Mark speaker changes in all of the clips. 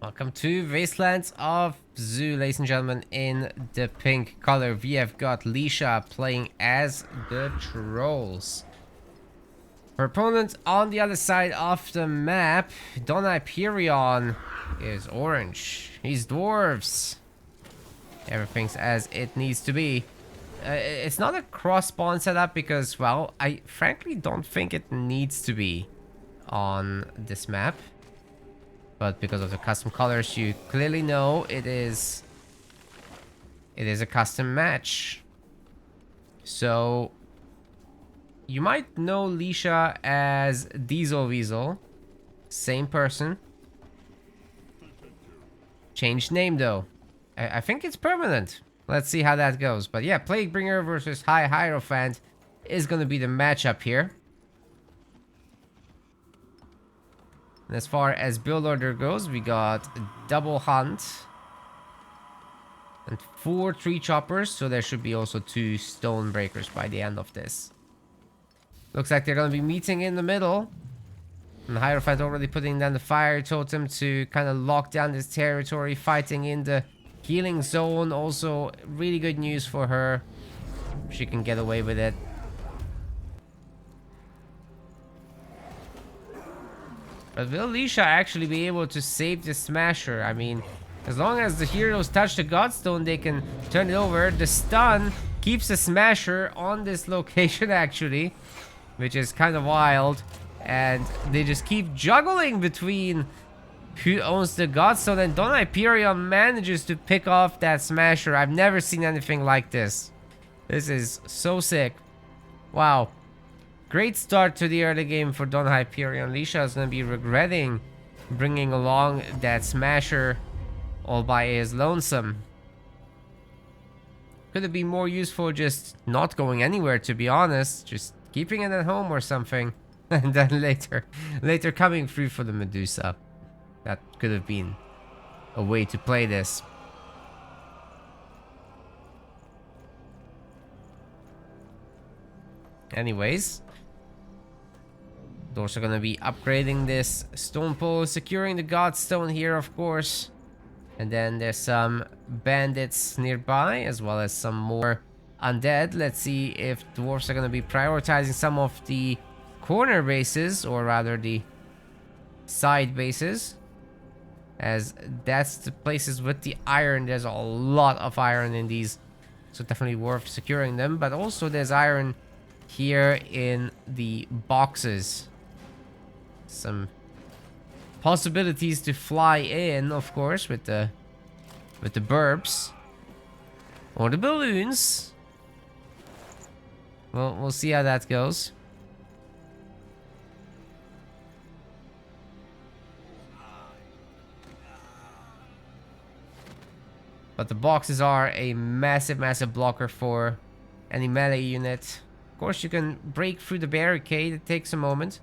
Speaker 1: Welcome to Wastelands of Zoo, ladies and gentlemen. In the pink color, we have got Lisha playing as the trolls. Her opponent on the other side of the map, Don Hyperion, is orange. He's dwarves. Everything's as it needs to be. It's not a cross spawn setup because, well, I frankly don't think it needs to be on this map. But because of the custom colors, you clearly know it is a custom match. So you might know Lisha as Diesel Weasel. Same person. Changed name though. I think it's permanent. Let's see how that goes. But yeah, Plaguebringer versus High Hierophant is going to be the matchup here. And as far as build order goes, we got double hunt and 4 tree choppers, so there should be also 2 stone breakers by the end of this. Looks like they're going to be meeting in the middle. And Hierophant already putting down the fire totem to kind of lock down this territory, fighting in the healing zone. Also, really good news for her. She can get away with it. But will Lisha actually be able to save the Smasher? I mean, as long as the heroes touch the Godstone, they can turn it over. The stun keeps the Smasher on this location, actually, which is kind of wild. And they just keep juggling between who owns the Godstone, and Don Hyperion manages to pick off that Smasher. I've never seen anything like this. This is so sick. Wow. Great start to the early game for Don Hyperion. Lisha is going to be regretting bringing along that Smasher all by his lonesome. Could it be more useful just not going anywhere, to be honest? Just keeping it at home or something. And then later coming through for the Medusa. That could have been a way to play this. Anyways. Also gonna be upgrading this stone pole, securing the Godstone here, of course. And then there's some bandits nearby, as well as some more undead. Let's see if dwarves are gonna be prioritizing some of the corner bases, or rather the side bases, as that's the places with the iron. There's a lot of iron in these, so definitely worth securing them. But also there's iron here in the boxes. Some possibilities to fly in, of course, with the burps or the balloons. Well, we'll see how that goes. But the boxes are a massive blocker for any melee unit. Of course, you can break through the barricade. It takes a moment.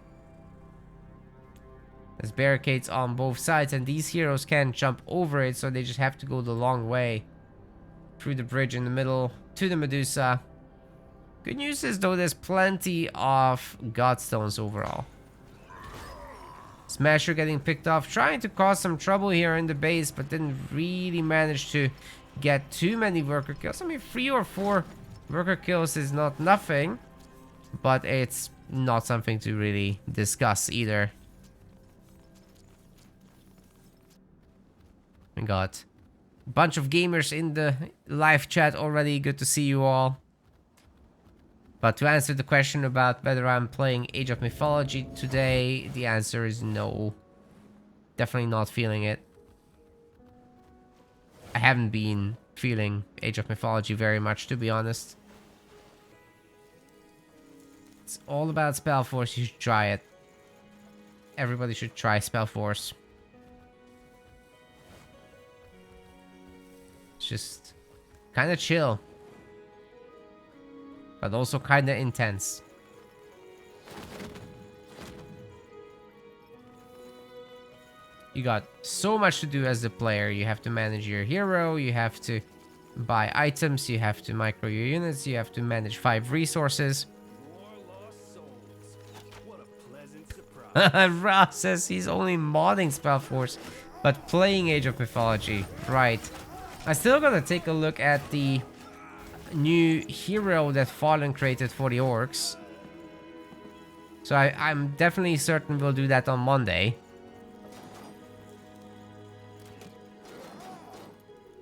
Speaker 1: There's barricades on both sides, and these heroes can't jump over it, so they just have to go the long way through the bridge in the middle to the Medusa. Good news is, though, there's plenty of Godstones overall. Smasher getting picked off, trying to cause some trouble here in the base, but didn't really manage to get too many worker kills. I mean, 3 or 4 worker kills is not nothing, but it's not something to really discuss either. We got a bunch of gamers in the live chat already. Good to see you all. But to answer the question about whether I'm playing Age of Mythology today, the answer is no. Definitely not feeling it. I haven't been feeling Age of Mythology very much, to be honest. It's all about SpellForce. You should try it. Everybody should try SpellForce. It's just kind of chill, but also kind of intense. You got so much to do as a player. You have to manage your hero, you have to buy items, you have to micro your units, you have to manage 5 resources. Ra says he's only modding SpellForce. but playing Age of Mythology. Right. I still gotta take a look at the new hero that Fallen created for the orcs. So I'm definitely certain we'll do that on Monday.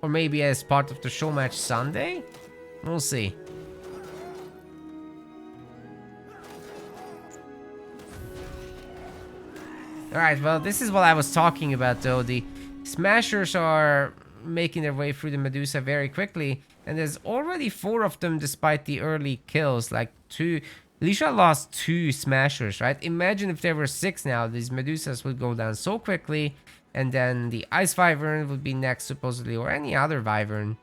Speaker 1: Or maybe as part of the show match Sunday? We'll see. Alright, well, this is what I was talking about, though. The Smashers are making their way through the Medusa very quickly. And there's already 4 of them despite the early kills. Like 2... Lisha lost 2 Smashers, right? Imagine if there were 6 now. These Medusas would go down so quickly. And then the Ice Wyvern would be next, supposedly. Or any other Wyvern.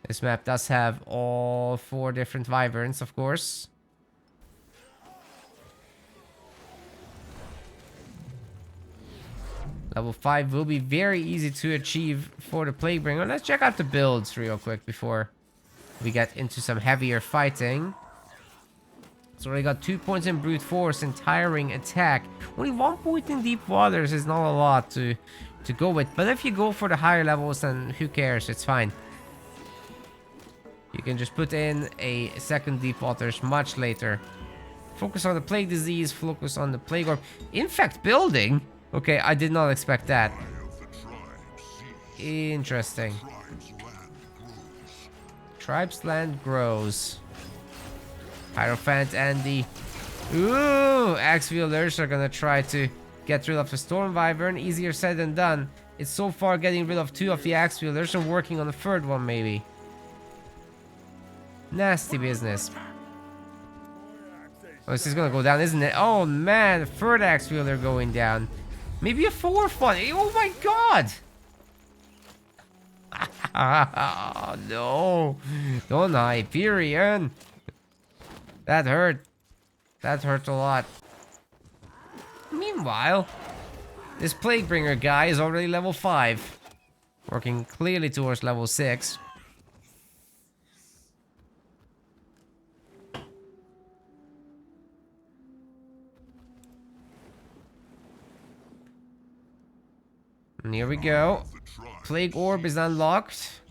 Speaker 1: This map does have all 4 different Wyverns, of course. Level 5 will be very easy to achieve for the Plaguebringer. Let's check out the builds real quick before we get into some heavier fighting. So we got 2 points in Brute Force and Tiring Attack. Only 1 point in Deep Waters is not a lot to go with. But if you go for the higher levels, then who cares? It's fine. You can just put in a second Deep Waters much later. Focus on the Plague Disease. Focus on the Plague Orb. Infect Building? Okay, I did not expect that. Interesting. Tribe's land grows. Hierophant and the... Ooh! Axe Wielders are gonna try to get rid of the Storm Wyvern. Easier said than done. It's so far getting rid of 2 of the Axe Wielders and working on the 3rd one, maybe. Nasty business. Oh, this is gonna go down, isn't it? Oh, man. 3rd Axe Wielder going down. Maybe a 4th one. Oh my god! No. Don't Hyperion. That hurt. That hurt a lot. Meanwhile, this Plaguebringer guy is already level 5. Working clearly towards level 6. And here we go. Plague Orb is unlocked.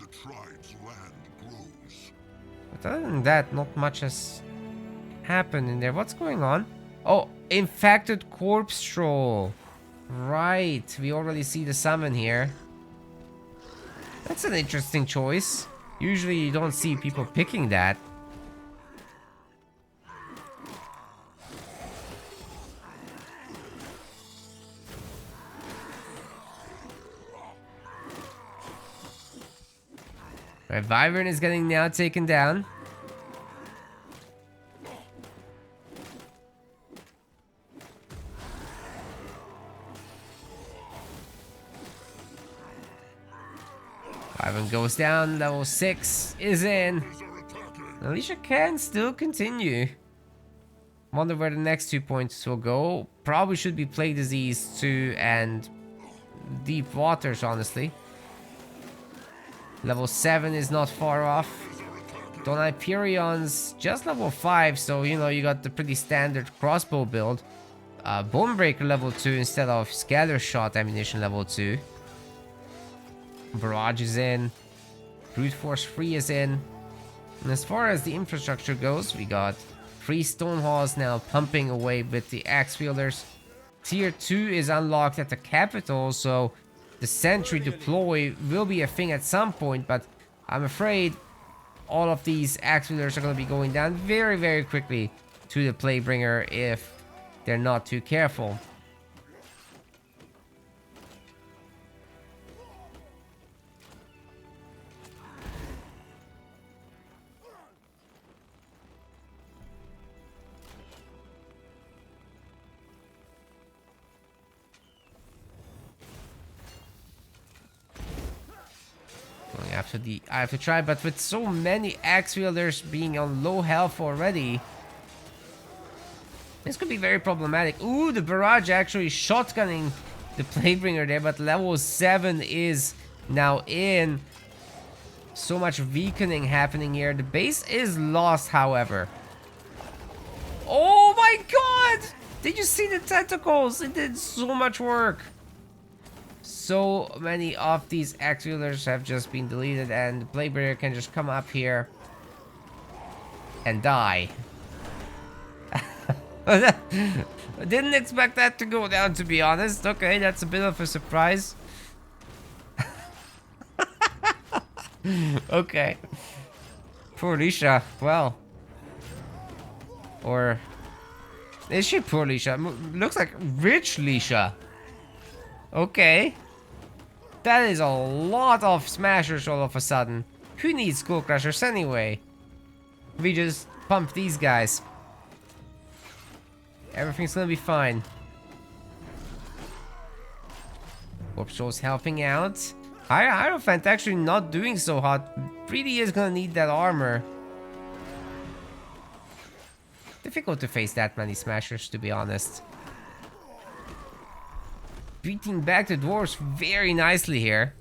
Speaker 1: But other than that, not much has happened in there. What's going on? Oh, Infected Corpse Troll. Right. We already see the summon here. That's an interesting choice. Usually you don't see people picking that. Right, Wyvern is getting now taken down. Wyvern goes down, level 6 is in. Alicia can still continue. Wonder where the next 2 points will go. Probably should be Plague Disease 2 and Deep Waters, honestly. Level 7 is not far off. Don Hyperion's just level 5, so you know you got the pretty standard crossbow build. Bonebreaker level 2 instead of Scattershot ammunition level 2. Barrage is in. Brute Force 3 is in. And as far as the infrastructure goes, we got 3 Stone Halls now pumping away with the Axe Wielders. Tier 2 is unlocked at the capital, so the Sentry deploy will be a thing at some point, but I'm afraid all of these Axe Wielders are going to be going down very, very quickly to the Plaguebringer if they're not too careful. I have to try, but with so many Axe Wielders being on low health already, this could be very problematic. Ooh, the Barrage actually shotgunning the Plaguebringer there, but level 7 is now in. So much weakening happening here. The base is lost, however. Oh my god! Did you see the tentacles? It did so much work. So many of these axe-wielders have just been deleted, and the Blade Barrier can just come up here and die. I didn't expect that to go down, to be honest. Okay, that's a bit of a surprise. Okay. Poor Lisha. Well. Or... is she poor Lisha? Looks like rich Lisha. Okay. That is a lot of smashers all of a sudden. Who needs Skull Crushers anyway? We just pump these guys. Everything's gonna be fine. Corpse Trolls helping out. Hierophant actually not doing so hot. Really is gonna need that armor. Difficult to face that many smashers, to be honest. Beating back the dwarves very nicely here.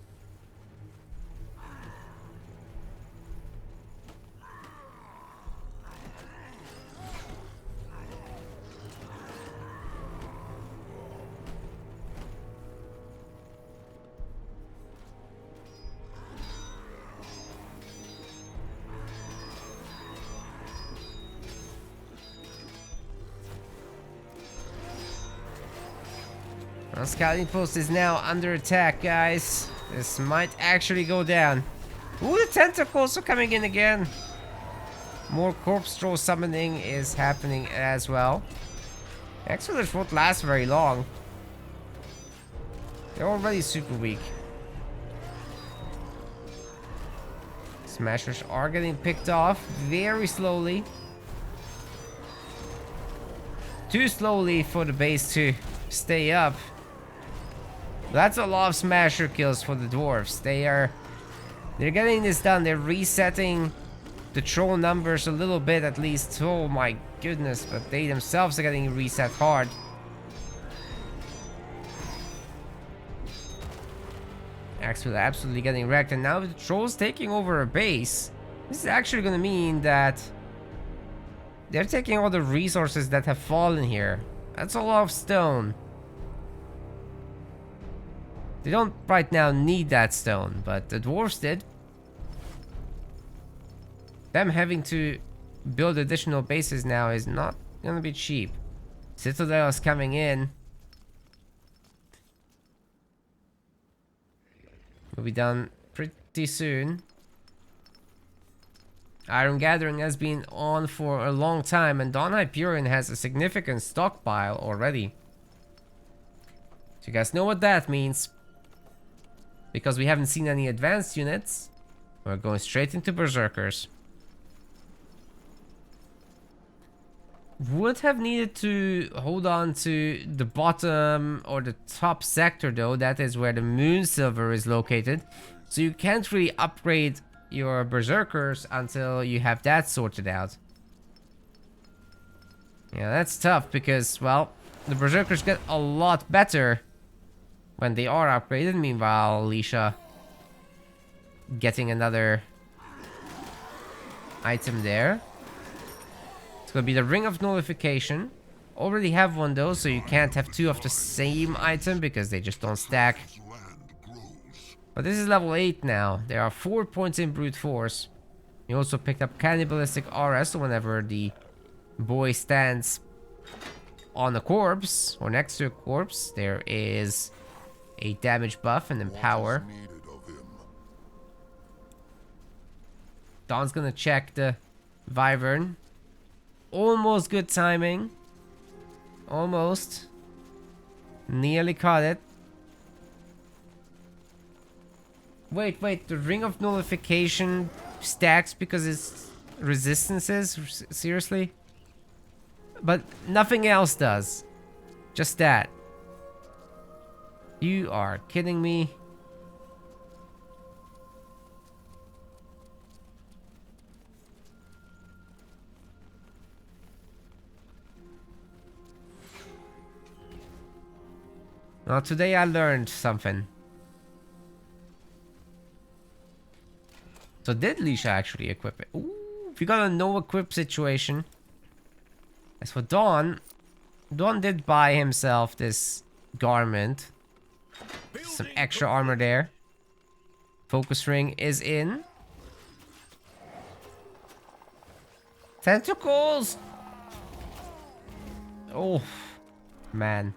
Speaker 1: Our scouting post is now under attack, guys. This might actually go down. Ooh, the tentacles are coming in again. More corpse troll summoning is happening as well. Exodus won't last very long. They're already super weak. Smashers are getting picked off very slowly. Too slowly for the base to stay up. That's a lot of smasher kills for the dwarves. They're getting this done. They're resetting the troll numbers a little bit at least. Oh my goodness, but they themselves are getting reset hard. Actually, absolutely getting wrecked, and now the trolls taking over a base. This is actually going to mean that they're taking all the resources that have fallen here. That's a lot of stone. They don't right now need that stone, but the dwarves did. Them having to build additional bases now is not gonna be cheap. Citadel is coming in. Will be done pretty soon. Iron Gathering has been on for a long time, and Dawn Hyperion has a significant stockpile already. So you guys know what that means. Because we haven't seen any advanced units, we're going straight into Berserkers. Would have needed to hold on to the bottom or the top sector though. That is where the Moon Silver is located. So you can't really upgrade your Berserkers until you have that sorted out. Yeah, that's tough because, well, the Berserkers get a lot better when they are upgraded. Meanwhile, Lisha getting another item there. It's gonna be the Ring of Nullification. Already have one though, so you can't have two of the same item because they just don't stack. But this is level 8 now. There are 4 points in Brute Force. You also picked up Cannibalistic RS, so whenever the boy stands on a corpse or next to a corpse, there is a damage buff and empower. Dawn's gonna check the Wyvern. Almost good timing. Almost. Nearly caught it. Wait, the Ring of Nullification stacks because it's resistances? Seriously? But nothing else does. Just that. You are kidding me. Well, today I learned something. So did Lisha actually equip it? Ooh, we got a no equip situation. As for Dawn, Dawn did buy himself this garment. Some extra armor there. Focus ring is in. Tentacles! Oh, man.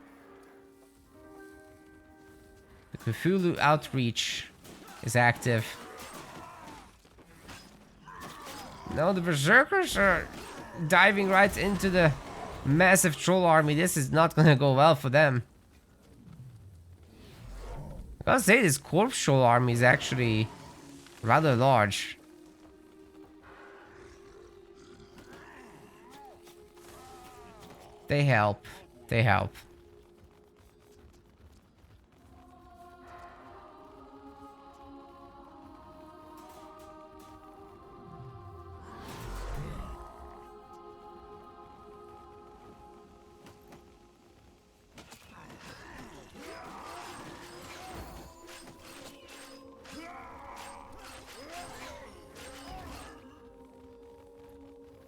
Speaker 1: The Cthulhu outreach is active. No, the Berserkers are diving right into the massive troll army. This is not gonna go well for them. I gotta say, this corpse troll army is actually rather large. They help. They help.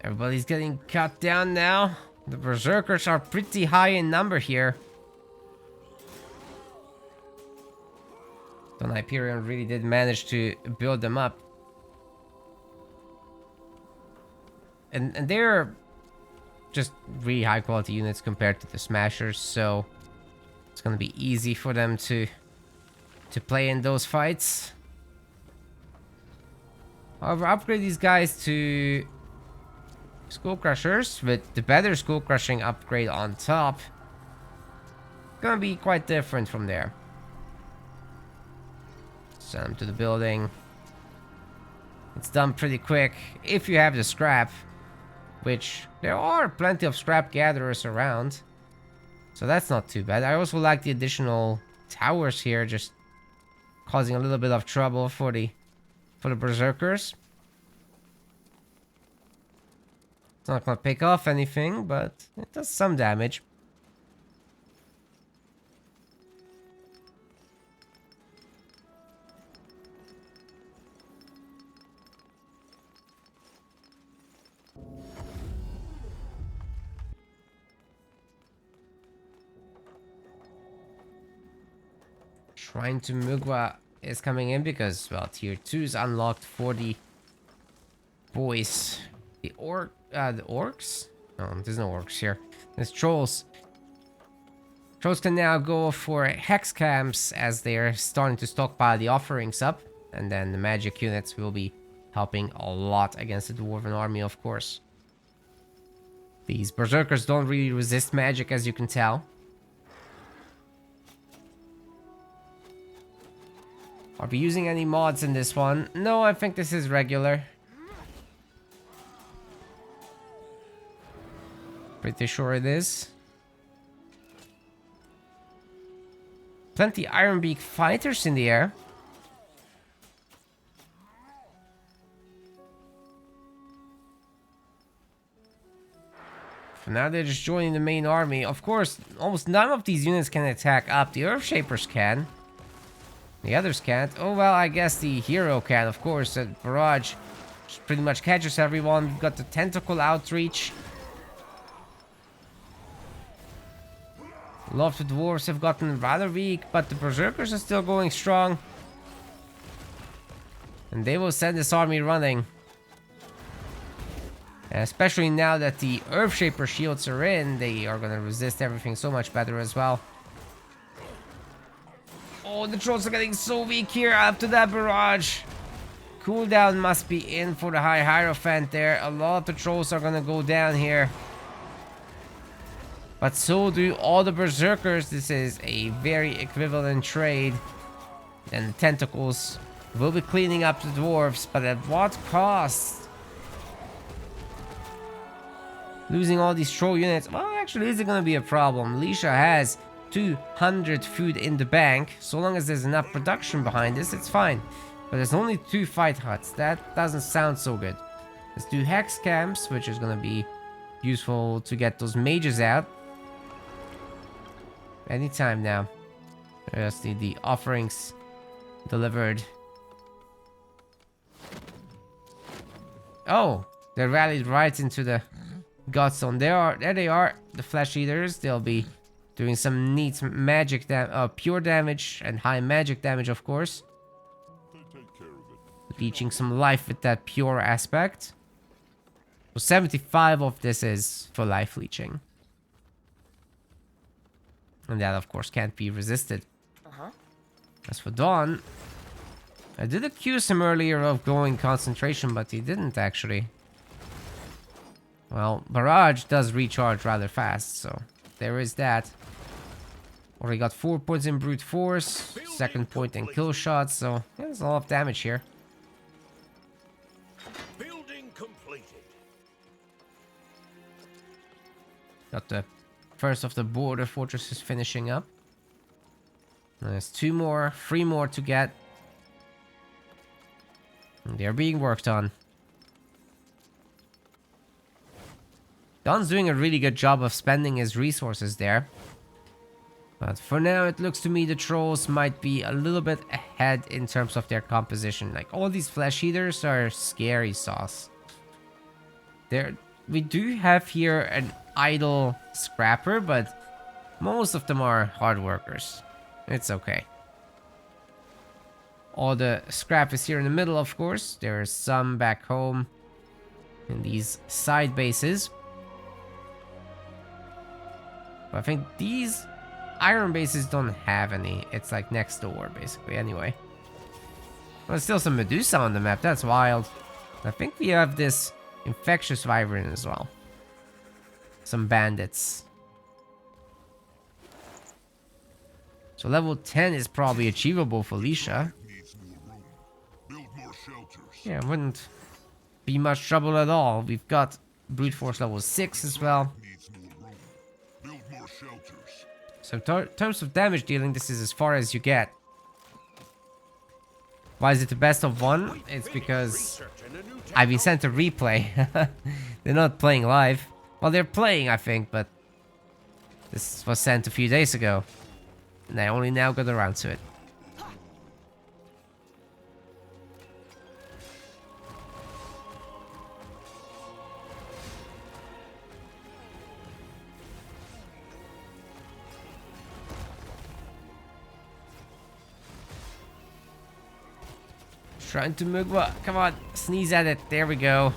Speaker 1: Everybody's getting cut down now. The Berserkers are pretty high in number here. The Hyperion really did manage to build them up. And they're just really high quality units compared to the Smashers, so it's gonna be easy for them to play in those fights. However, upgrade these guys to Skull Crushers with the better Skull Crushing upgrade on top. Gonna be quite different from there. Send them to the building. It's done pretty quick if you have the scrap, which there are plenty of scrap gatherers around, so that's not too bad. I also like the additional towers here, just causing a little bit of trouble for the Berserkers. It's not gonna pick off anything, but it does some damage. Shrine to Mugwa is coming in because, well, tier 2 is unlocked for the boys. The orcs? No, there's no orcs here. There's trolls. Trolls can now go for hex camps as they're starting to stockpile the offerings up. And then the magic units will be helping a lot against the dwarven army, of course. These berserkers don't really resist magic, as you can tell. Are we using any mods in this one? No, I think this is regular. Pretty sure it is. Plenty Ironbeak fighters in the air. For now, they're just joining the main army. Of course, almost none of these units can attack up. The Earthshapers can. The others can't. Oh, well, I guess the hero can, of course. The barrage just pretty much catches everyone. We've got the tentacle outreach. A lot of the dwarves have gotten rather weak, but the berserkers are still going strong. And they will send this army running. And especially now that the Earthshaper shields are in, they are going to resist everything so much better as well. Oh, the trolls are getting so weak here after that barrage. Cooldown must be in for the High Hierophant there. A lot of the trolls are going to go down here. But so do all the berserkers. This is a very equivalent trade. And the tentacles will be cleaning up the dwarves, but at what cost? Losing all these troll units, well, actually isn't going to be a problem. Lisha has 200 food in the bank. So long as there's enough production behind this, it's fine. But there's only 2 fight huts. That doesn't sound so good. Let's do hex camps, which is going to be useful to get those mages out. Anytime now. Just need the offerings delivered. Oh, they rallied right into the Godstone. There they are, the flesh eaters. They'll be Doing some neat magic pure damage and high magic damage, of course. Leeching some life with that pure aspect. So 75 of this is for life leeching. And that, of course, can't be resisted. As for Dawn, I did accuse him earlier of going concentration, but he didn't actually. Well, Barrage does recharge rather fast, so there is that. Already got 4 points in brute force, second point in kill shots, so yeah, there's a lot of damage here.
Speaker 2: Building completed.
Speaker 1: Got the first of the border fortresses finishing up. There's 2 more, 3 more to get. And they're being worked on. Don's doing a really good job of spending his resources there. But for now, it looks to me the trolls might be a little bit ahead in terms of their composition. Like, all these flesh eaters are scary sauce. We do have here an idle scrapper, but most of them are hard workers. It's okay. All the scrap is here in the middle, of course. There is some back home in these side bases. But I think these iron bases don't have any. It's like next door, basically, anyway. Well, there's still some Medusa on the map. That's wild. I think we have this infectious wyvern as well. Some bandits. So level 10 is probably achievable for Lisha. Yeah, it wouldn't be much trouble at all. We've got brute force level 6 as well. So in terms of damage dealing, this is as far as you get. Why is it the best of 1? It's because I've been sent a replay. They're not playing live. Well, they're playing, I think, but this was sent a few days ago. And I only now got around to it. Trying to Mugwa. Come on, sneeze at it. There we go.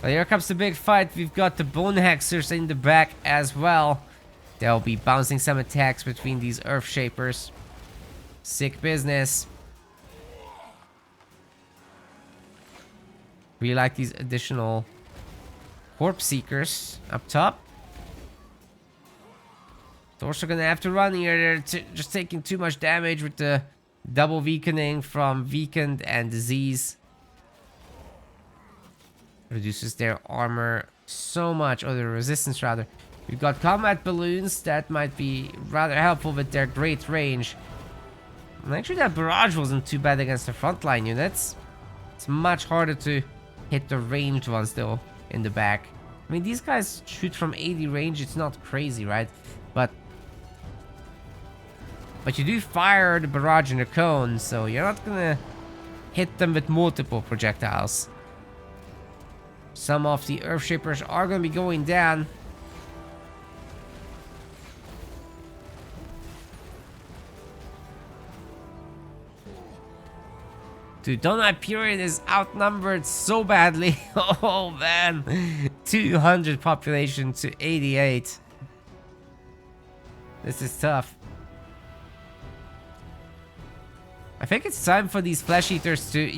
Speaker 1: Well, here comes the big fight. We've got the Bone Hexers in the back as well. They'll be bouncing some attacks between these Earth Shapers. Sick business. We like these additional Corpse Seekers up top. They're also gonna have to run here. They're just taking too much damage with the double weakening from weakened and disease. Reduces their armor so much, or their resistance rather. We've got combat balloons that might be rather helpful with their great range. And actually that barrage wasn't too bad against the frontline units. It's much harder to hit the ranged ones though in the back. I mean, these guys shoot from 80 range. It's not crazy, right? But you do fire the barrage and the cone, so you're not gonna hit them with multiple projectiles. Some of the Earth Shapers are gonna be going down. Dude, Don Hyperion is outnumbered so badly. Oh man. 200 population to 88. This is tough. I think it's time for these flesh eaters to,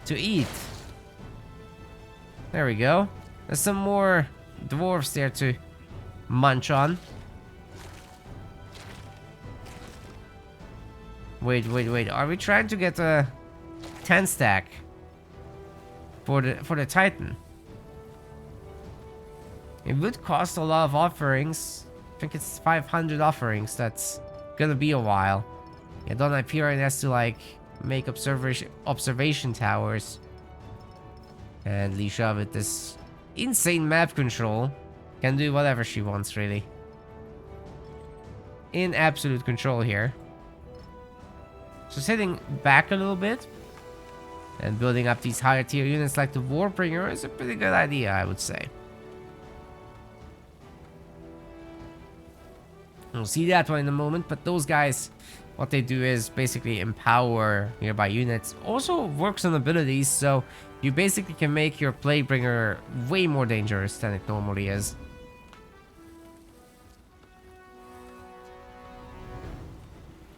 Speaker 1: to eat. There we go. There's some more dwarves there to munch on. Wait. Are we trying to get a 10 stack for the Titan? It would cost a lot of offerings. I think it's 500 offerings. That's gonna be a while. Yeah, Don Hyperion has to like make observation towers. And Lisha with this insane map control can do whatever she wants, really. In absolute control here. So sitting back a little bit and building up these higher tier units like the Warbringer is a pretty good idea, I would say. We'll see that one in a moment, but those guys, what they do is basically empower nearby units. Also works on abilities, so you basically can make your Plaguebringer way more dangerous than it normally is.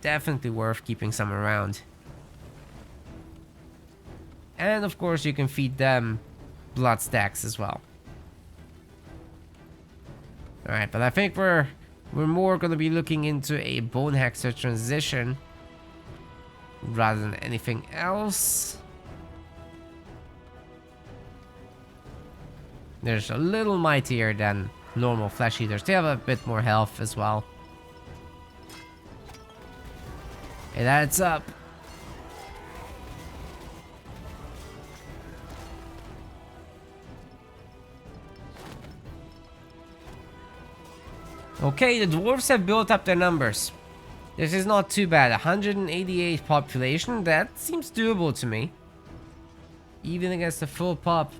Speaker 1: Definitely worth keeping some around. And of course you can feed them blood stacks as well. Alright, but I think we're more going to be looking into a Bone Hexer transition rather than anything else. There's a little mightier than normal flesh eaters. They have a bit more health as well. It adds up. Okay, the dwarves have built up their numbers. This is not too bad. 188 population, that seems doable to me. Even against the full pop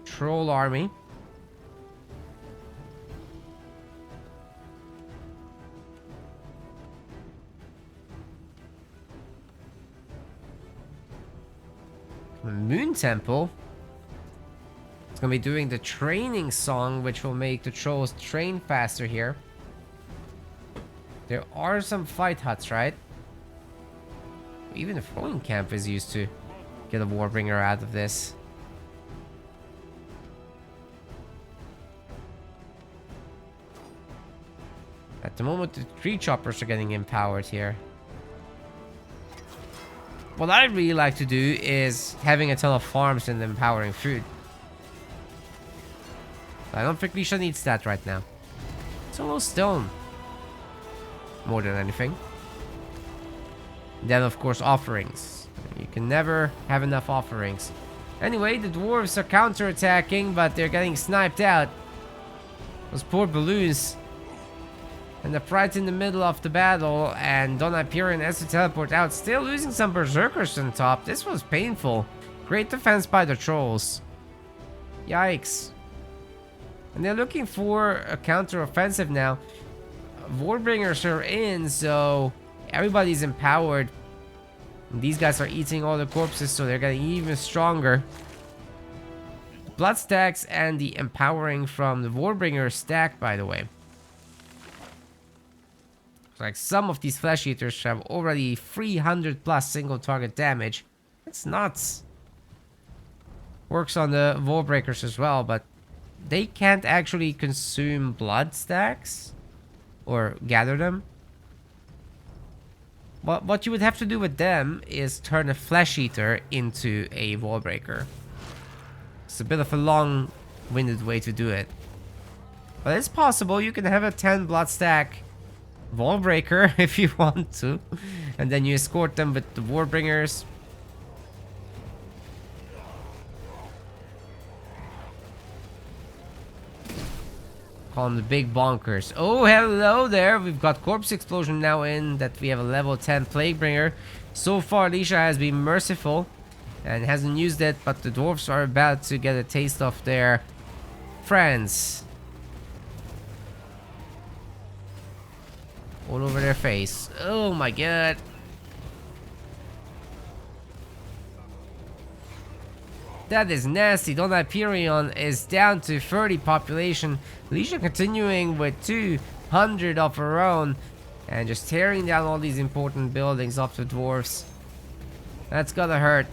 Speaker 1: troll army. Moon Temple. It's gonna be doing the training song, which will make the trolls train faster here. There are some fight huts, right? Even the throwing camp is used to get a Warbringer out of this. At the moment, the tree choppers are getting empowered here. What I really like to do is having a ton of farms and empowering food. I don't think Lisha needs that right now. It's a little stone. More than anything. Then of course offerings. You can never have enough offerings. Anyway, the dwarves are counter-attacking, but they're getting sniped out. Those poor balloons. And the Pride in the middle of the battle, and Don Hyperion has to teleport out, still losing some berserkers on top. This was painful. Great defense by the trolls. Yikes. And they're looking for a counter-offensive now. Warbringers are in, so everybody's empowered. And these guys are eating all the corpses, so they're getting even stronger. Blood stacks and the empowering from the Warbringer stack, by the way. Like some of these flesh eaters have already 300 plus single target damage. It's nuts. Works on the wall breakers as well, but they can't actually consume blood stacks or gather them. But what you would have to do with them is turn a flesh eater into a wall breaker. It's a bit of a long-winded way to do it, but it's possible. You can have a 10 blood stack wall breaker if you want to, and then you escort them with the Warbringers. Call them the big bonkers. Oh, hello there. We've got corpse explosion now in that we have a level 10 Plaguebringer. So far Lisha has been merciful and hasn't used it, but the dwarves are about to get a taste of their friends all over their face. Oh my god. That is nasty. Don Hyperion is down to 30 population. Lisha continuing with 200 of her own and just tearing down all these important buildings of the dwarves. That's gotta hurt.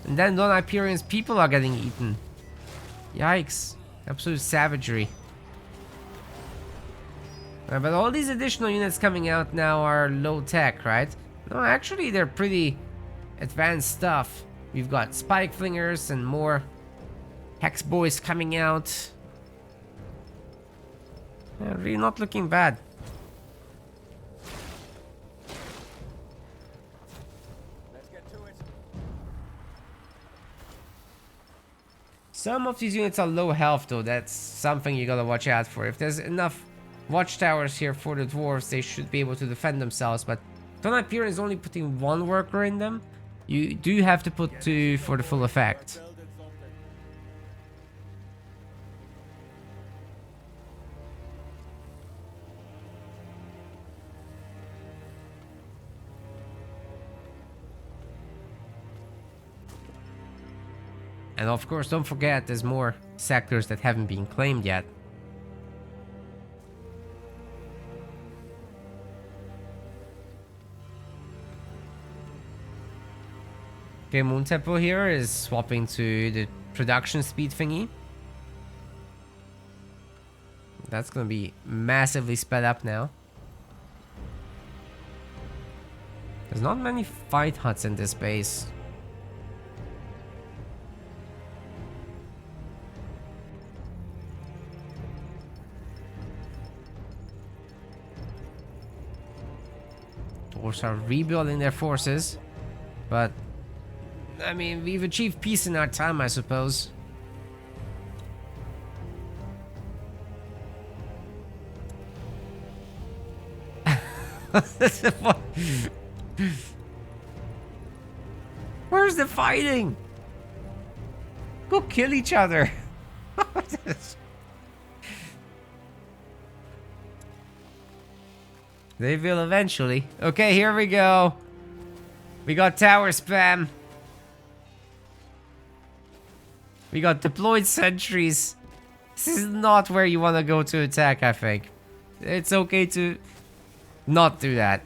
Speaker 1: And then Don Hyperion's people are getting eaten. Yikes. Absolute savagery. But all these additional units coming out now are low tech, right? No, actually they're pretty advanced stuff. We've got spike flingers and more hex boys coming out. Yeah, really not looking bad.
Speaker 2: Let's get to it.
Speaker 1: Some of these units are low health though. That's something you gotta watch out for. If there's enough watchtowers here for the dwarves, they should be able to defend themselves, but Don Hyperion is only putting one worker in them. You do have to put two for the full effect. And of course, don't forget there's more sectors that haven't been claimed yet. Okay, Moon Temple here is swapping to the production speed thingy. That's gonna be massively sped up now. There's not many fight huts in this base. Dwarves are rebuilding their forces, but I mean, we've achieved peace in our time, I suppose. What? Where's the fighting? Go kill each other. They will eventually. Okay, here we go. We got tower spam. We got deployed sentries. This is not where you want to go to attack, I think. It's okay to not do that.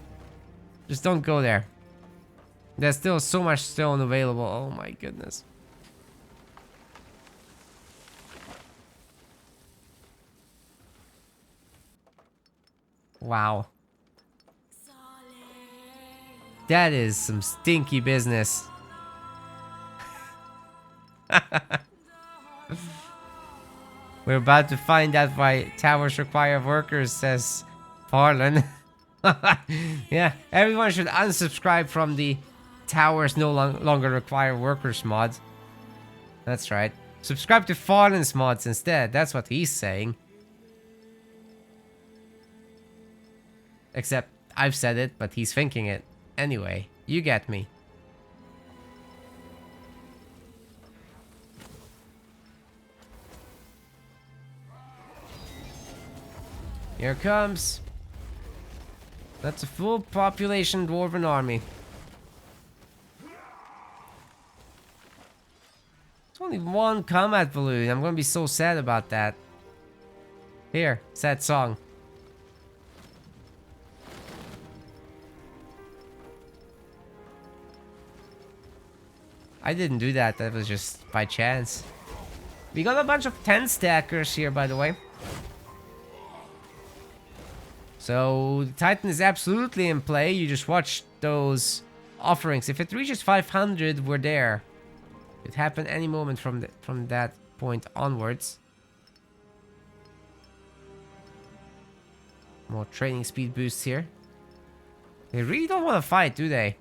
Speaker 1: Just don't go there. There's still so much stone available. Oh my goodness. Wow. That is some stinky business. We're about to find out why towers require workers, says Farlan. Yeah, everyone should unsubscribe from the towers no longer require workers mod. That's right. Subscribe to Farlan's mods instead. That's what he's saying. Except I've said it, but he's thinking it. Anyway, you get me. Here it comes. That's a full population dwarven army. It's only one combat balloon. I'm gonna be so sad about that. Here, sad song. I didn't do that. That was just by chance. We got a bunch of 10 stackers here, by the way. So the Titan is absolutely in play. You just watch those offerings. If it reaches 500, we're there. It happened any moment from that point onwards. More training speed boosts here. They really don't want to fight, do they?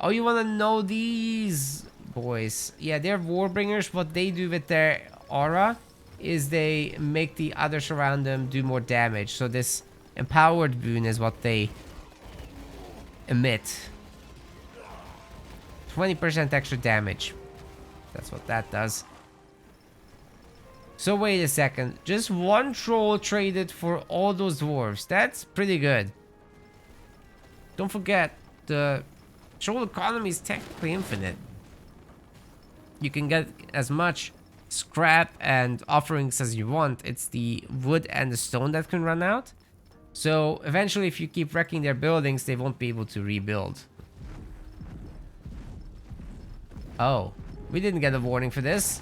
Speaker 1: Oh, you want to know these boys? Yeah, they're Warbringers. What they do with their aura is they make the others around them do more damage. So this empowered boon is what they emit. 20% extra damage. That's what that does. So wait a second. Just one troll traded for all those dwarves. That's pretty good. Don't forget, the troll economy is technically infinite. You can get as much scrap and offerings as you want. It's the wood and the stone that can run out. So eventually, if you keep wrecking their buildings, they won't be able to rebuild. Oh, we didn't get a warning for this.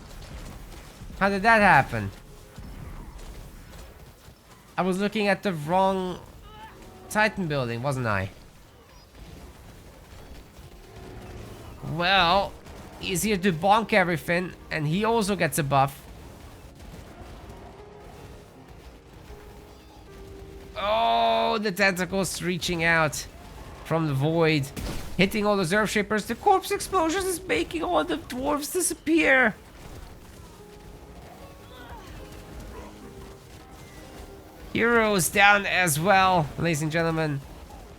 Speaker 1: How did that happen? I was looking at the wrong Titan building, wasn't I? Well, he's here to bonk everything, and he also gets a buff. Oh, the tentacles reaching out from the void, hitting all those earth shapers. The corpse explosions is making all the dwarves disappear. Heroes down as well, ladies and gentlemen.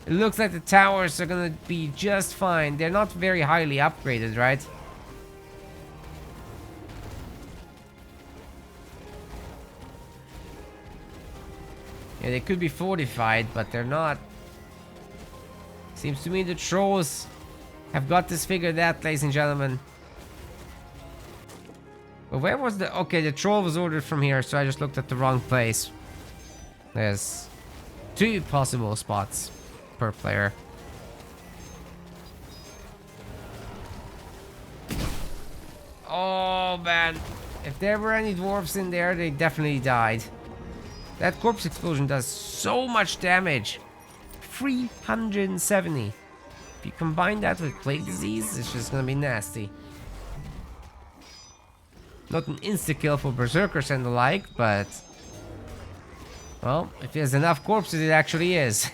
Speaker 1: It looks like the towers are gonna be just fine. They're not very highly upgraded, right? Yeah, they could be fortified, but they're not Seems to me the trolls have got this figured out, ladies and gentlemen. But where was the... Okay, the troll was ordered from here, so I just looked at the wrong place. There's 2 possible spots per player. Oh, man. If there were any dwarves in there, they definitely died. That corpse explosion does so much damage. 370. If you combine that with plague disease, it's just gonna be nasty. Not an insta-kill for berserkers and the like, but... Well, if there's enough corpses, it actually is.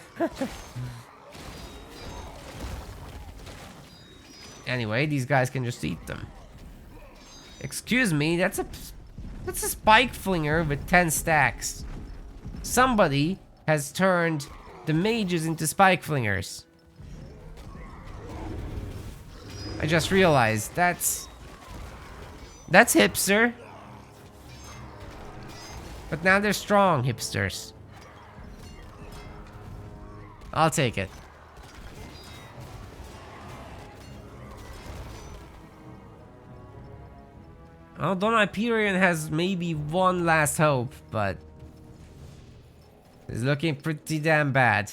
Speaker 1: Anyway, these guys can just eat them. Excuse me, that's a spike flinger with 10 stacks. Somebody has turned the mages into spike flingers. I just realized that's hipster. But now they're strong hipsters. I'll take it. Well, Don Hyperion has maybe one last hope, but it's looking pretty damn bad.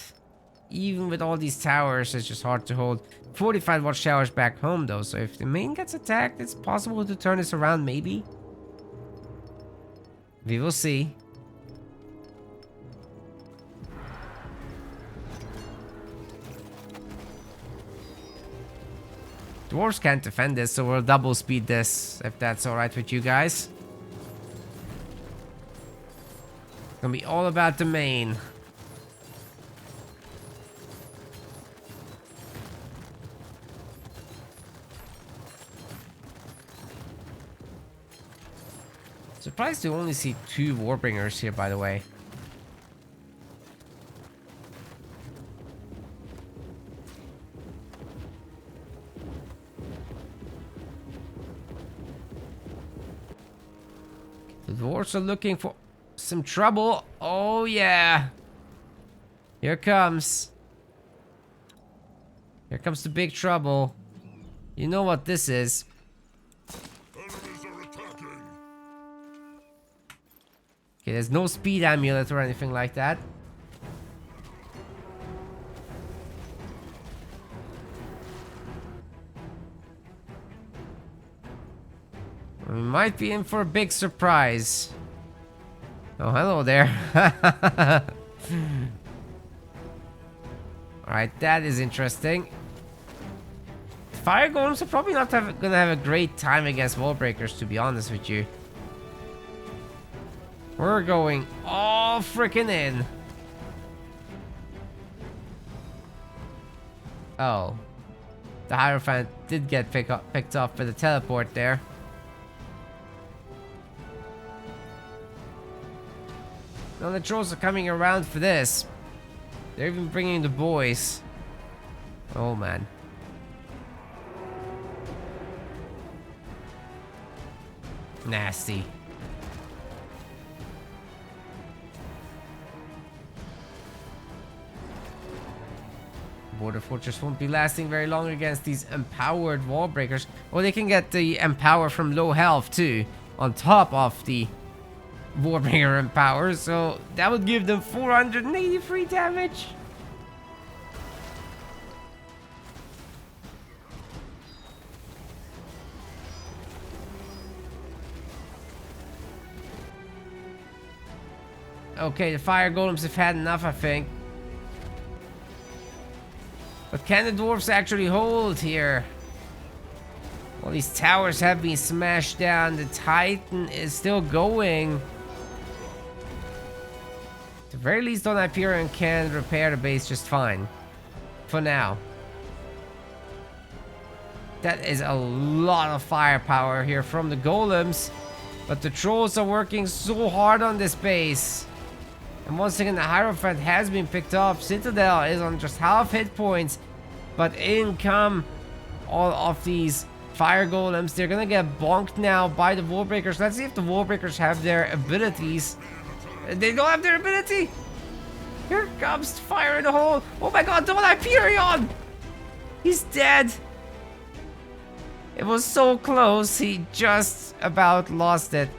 Speaker 1: Even with all these towers, it's just hard to hold. 45 watchtowers back home though, so if the main gets attacked, it's possible to turn this around maybe. We will see. Dwarves can't defend this, so we'll double speed this, if that's alright with you guys. It's gonna be all about the main. Surprised to only see 2 Warbringers here, by the way. The dwarves are looking for some trouble. Oh yeah. Here comes. Here comes the big trouble. You know what this is. Okay, there's no speed amulet or anything like that. We might be in for a big surprise. Oh, hello there. Alright, that is interesting. Fire golems are probably not gonna have a great time against wall breakers, to be honest with you. We're going all freaking in. Oh. The Hierophant did get picked up for the teleport there. Now the trolls are coming around for this. They're even bringing the boys. Oh man. Nasty. Border Fortress won't be lasting very long against these empowered wall breakers. Or they can get the empower from low health too, on top of the Warbringer empower, so that would give them 483 damage. Okay, the fire golems have had enough, I think. But can the dwarves actually hold here? Well, these towers have been smashed down. The Titan is still going. At the very least, Don Hyperion can repair the base just fine. For now. That is a lot of firepower here from the golems. But the trolls are working so hard on this base. And once again, the Hierophant has been picked up. Citadel is on just half hit points. But in come all of these fire golems. They're gonna get bonked now by the wallbreakers. Let's see if the wallbreakers have their abilities. They don't have their ability. Here comes fire in the hole. Oh my god, Don Hyperion! He's dead. It was so close. He just about lost it.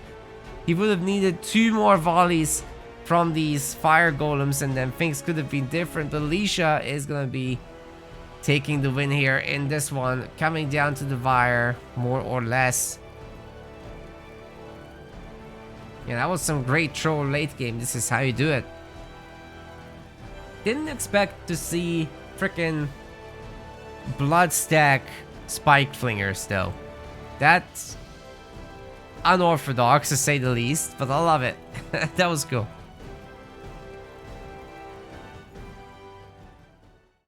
Speaker 1: He would have needed 2 more volleys from these fire golems and then things could have been different. But Leisha is going to be taking the win here in this one. Coming down to the wire, more or less. Yeah, that was some great troll late game. This is how you do it. Didn't expect to see frickin' Bloodstack Spike Flingers though. That's unorthodox to say the least, but I love it. That was cool.